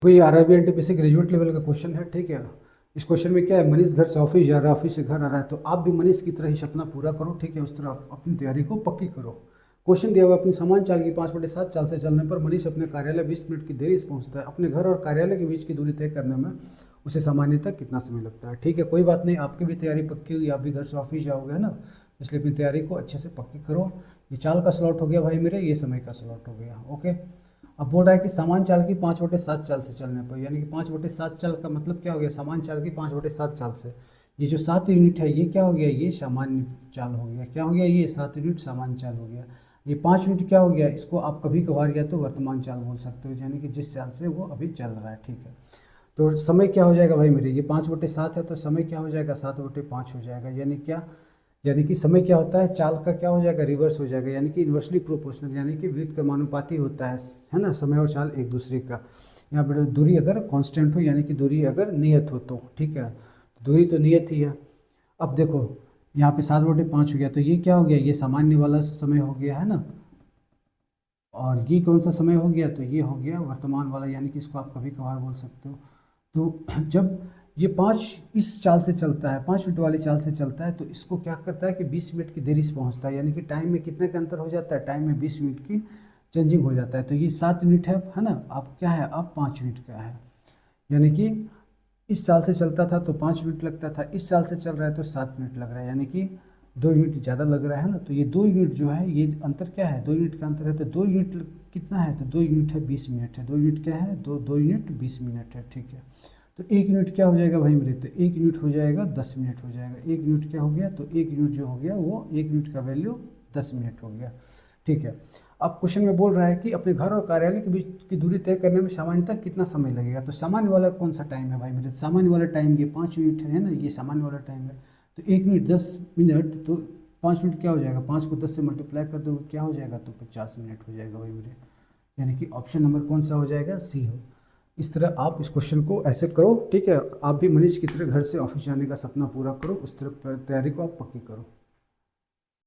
कोई RRB NTPC graduate level का question है, ठीक है। इस क्वेश्चन में क्या है, मनीष घर से ऑफिस जा रहा है, ऑफिस से घर आ रहा है, तो आप भी मनीष की तरह ही सपना पूरा करो, ठीक है। उस तरह आप अपनी तैयारी को पक्की करो। क्वेश्चन दिया हुआ, अपनी समान चाल की 5/7 चाल से चलने पर मनीष अपने कार्यालय 20 मिनट की देरी से पहुंचता है। अपने घर और कार्यालय के बीच की दूरी तय करने में उसे सामान्यतः कितना समय लगता है, ठीक है। कोई बात नहीं, आपकी भी तैयारी पक्की हुई, आप भी घर से ऑफिस जाओगे, है ना। इसलिए अपनी तैयारी को अच्छे से पक्की करो। ये चाल का स्लॉट हो गया भाई मेरे, ये समय का स्लॉट हो गया, ओके। अब बोल रहा है कि समान चाल की 5/7 चाल से चलने पर, यानी कि 5/7 चाल का मतलब क्या हो गया, समान चाल की 5/7 चाल से। ये जो 7 यूनिट है ये क्या हो गया, ये सामान्य चाल हो गया। क्या हो गया, ये 7 यूनिट सामान्य चाल हो गया। ये 5 यूनिट क्या हो गया, इसको आप कभी कभार या तो वर्तमान चाल बोल सकते हो, यानी कि जिस चाल से वो अभी चल रहा है, ठीक है। तो समय क्या हो जाएगा भाई मेरे, ये 5/7 है, तो समय क्या हो जाएगा, 7/5 हो जाएगा। यानी क्या, यानी कि समय क्या होता है, चाल का क्या हो जाएगा, रिवर्स हो जाएगा, यानी कि इन्वर्सली प्रोपोर्शनल, यानी कि व्युत्क्रमानुपाती होता है ना, समय और चाल एक दूसरे का। यहाँ पर दूरी अगर कांस्टेंट हो, यानी कि दूरी अगर नियत हो तो, ठीक है। दूरी तो नियत ही है। अब देखो यहाँ पे 7/5 हो गया, तो ये क्या हो गया, ये सामान्य वाला समय हो गया, है ना। और ये कौन सा समय हो गया, तो ये हो गया वर्तमान वाला, यानी कि इसको आप कभी कभार बोल सकते हो। तो जब ये 5 इस चाल से चलता है, 5 मिनट वाली चाल से चलता है, तो इसको क्या करता है कि 20 मिनट की देरी से पहुंचता है, यानी कि टाइम में कितने का अंतर हो जाता है, टाइम में 20 मिनट की चेंजिंग हो जाता है। तो ये 7 यूनिट है ना। अब क्या है, अब 5 यूनिट का है, यानी कि इस साल से चलता था तो 5 मिनट लगता था, इस साल से चल रहा है तो 7 मिनट लग रहा है, यानी कि 2 यूनिट ज़्यादा लग रहा है ना। तो ये 2 यूनिट जो है, ये अंतर क्या है, 2 यूनिट का अंतर है। तो 2 यूनिट कितना है, तो 2 यूनिट है 20 मिनट है। 2 यूनिट क्या है, 2 यूनिट 20 मिनट है, ठीक है। तो 1 यूनिट क्या हो जाएगा भाई मेरे, तो 1 यूनिट हो जाएगा 10 मिनट हो जाएगा। 1 यूनिट क्या हो गया, तो 1 यूनिट जो हो गया वो 1 यूनिट का वैल्यू 10 मिनट हो गया, ठीक है। अब क्वेश्चन में बोल रहा है कि अपने घर और कार्यालय के बीच की दूरी तय करने में सामान्यतः कितना समय लगेगा। तो सामान्य वाला कौन सा टाइम है भाई मेरे, सामान्य वाला टाइम ये 5 यूनिट है ना, ये सामान्य वाला टाइम है। तो 1 मिनट 10 मिनट, तो 5 मिनट क्या हो जाएगा, 5 को 10 से मल्टीप्लाई कर दो क्या हो जाएगा, तो 50 मिनट हो जाएगा भाई मेरे। यानी कि ऑप्शन नंबर कौन सा हो जाएगा, सी हो। इस तरह आप इस क्वेश्चन को ऐसे करो, ठीक है। आप भी मनीष की तरह घर से ऑफिस जाने का सपना पूरा करो, उस तरह तैयारी को आप पक्की करो।